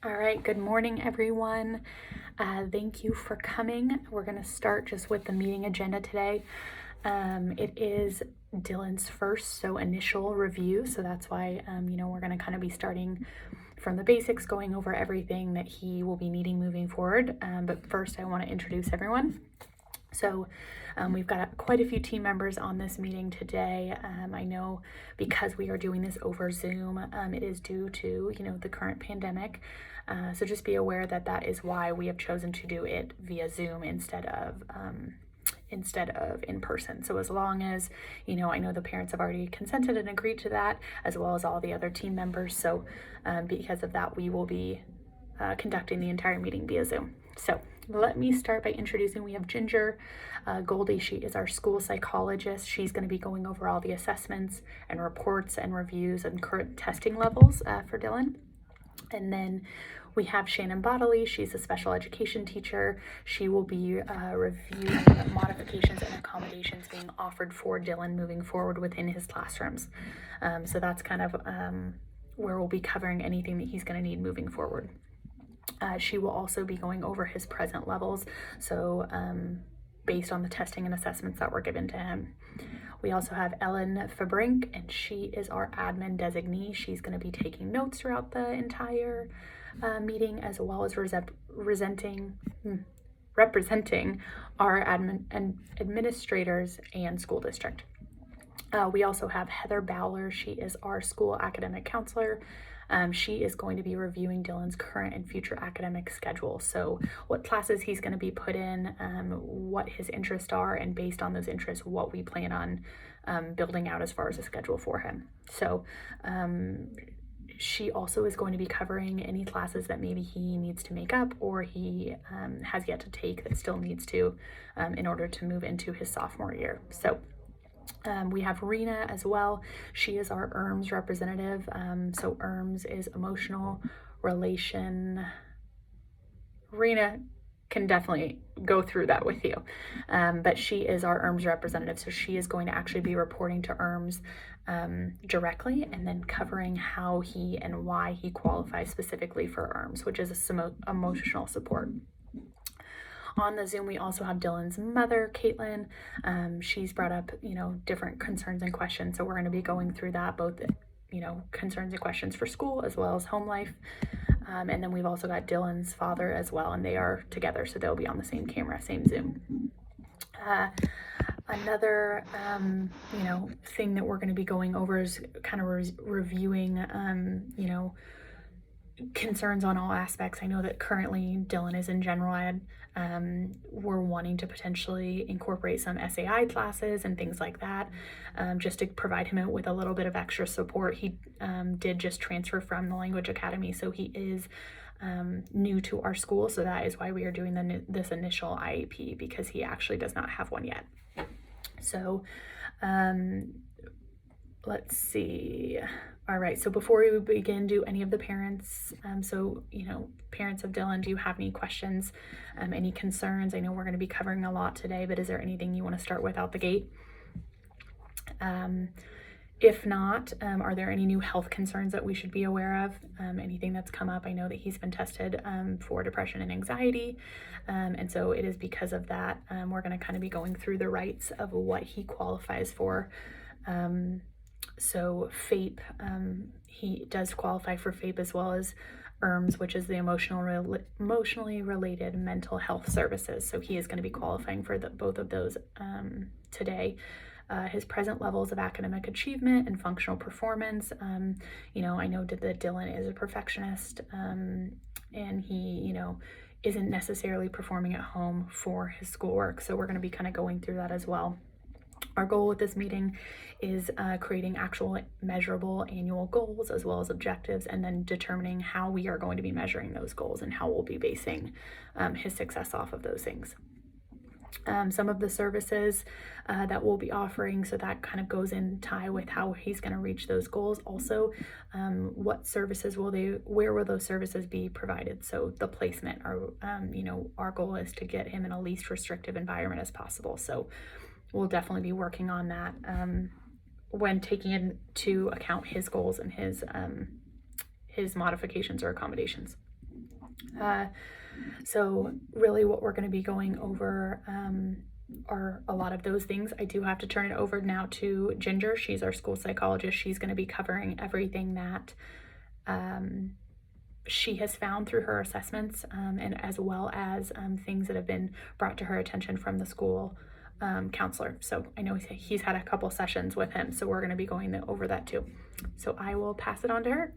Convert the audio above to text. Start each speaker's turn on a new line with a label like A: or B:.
A: All right, good morning, everyone. Thank you for coming. We're going to start just with the meeting agenda today. It is Dylan's first, so initial review. So that's why, we're going to kind of be starting from the basics, going over everything that he will be needing moving forward. But first, I want to introduce everyone. So we've got quite a few team members on this meeting today. I know because we are doing this over Zoom, it is due to, the current pandemic. So just be aware that that is why we have chosen to do it via Zoom instead of in person. So as long as, I know the parents have already consented and agreed to that, as well as all the other team members. So because of that, we will be conducting the entire meeting via Zoom. So let me start by introducing, we have Ginger Goldie. She is our school psychologist. She's going to be going over all the assessments and reports and reviews and current testing levels for Dylan. And then we have Shannon Bodley. She's a special education teacher. She will be reviewing modifications and accommodations being offered for Dylan moving forward within his classrooms. So that's kind of where we'll be covering anything that he's going to need moving forward. She will also be going over his present levels, so based on the testing and assessments that were given to him. We also have Ellen Fabrink, and she is our admin designee. She's going to be taking notes throughout the entire meeting, as well as representing our admin and administrators and school district. We also have Heather Bowler. She is our school academic counselor. She is going to be reviewing Dylan's current and future academic schedule. So what classes he's going to be put in, what his interests are, and based on those interests, what we plan on building out as far as a schedule for him. So she also is going to be covering any classes that maybe he needs to make up or he has yet to take that still needs to in order to move into his sophomore year. So we have Rena as well. She is our ERMS representative. So ERMS is emotional relation. Rena can definitely go through that with you. But she is our ERMS representative. So she is going to actually be reporting to ERMS directly and then covering how he and why he qualifies specifically for ERMS, which is emotional support. On the Zoom, we also have Dylan's mother, Caitlin. She's brought up, different concerns and questions. So we're going to be going through that, both, concerns and questions for school as well as home life. And then we've also got Dylan's father as well, and they are together. So they'll be on the same camera, same Zoom. Another, thing that we're going to be going over is kind of reviewing, concerns on all aspects. I know that currently Dylan is in general ed. We're wanting to potentially incorporate some SAI classes and things like that, just to provide him with a little bit of extra support. He did just transfer from the language academy, so he is new to our school. So that is why we are doing this initial IEP, because he actually does not have one yet. So let's see. All right, so before we begin, do any of the parents, parents of Dylan, do you have any questions, any concerns? I know we're going to be covering a lot today, but is there anything you want to start with out the gate? If not, are there any new health concerns that we should be aware of? Anything that's come up? I know that he's been tested for depression and anxiety, and so it is because of that. We're going to kind of be going through the rights of what he qualifies for. So FAPE, he does qualify for FAPE as well as ERMS, which is the emotionally related mental health services. So he is going to be qualifying for both of those today. His present levels of academic achievement and functional performance. I know that Dylan is a perfectionist, and he, isn't necessarily performing at home for his schoolwork. So we're going to be kind of going through that as well. Our goal with this meeting is creating actual measurable annual goals as well as objectives, and then determining how we are going to be measuring those goals and how we'll be basing his success off of those things. Some of the services that we'll be offering, so that kind of goes in tie with how he's going to reach those goals. Also, what services where will those services be provided? So the placement, our goal is to get him in a least restrictive environment as possible. So we'll definitely be working on that when taking into account his goals and his modifications or accommodations. So really what we're going to be going over are a lot of those things. I do have to turn it over now to Ginger. She's our school psychologist. She's going to be covering everything that she has found through her assessments, and as well as things that have been brought to her attention from the school counselor. So I know he's had a couple sessions with him, so we're going to be going over that too. So I will pass it on to her.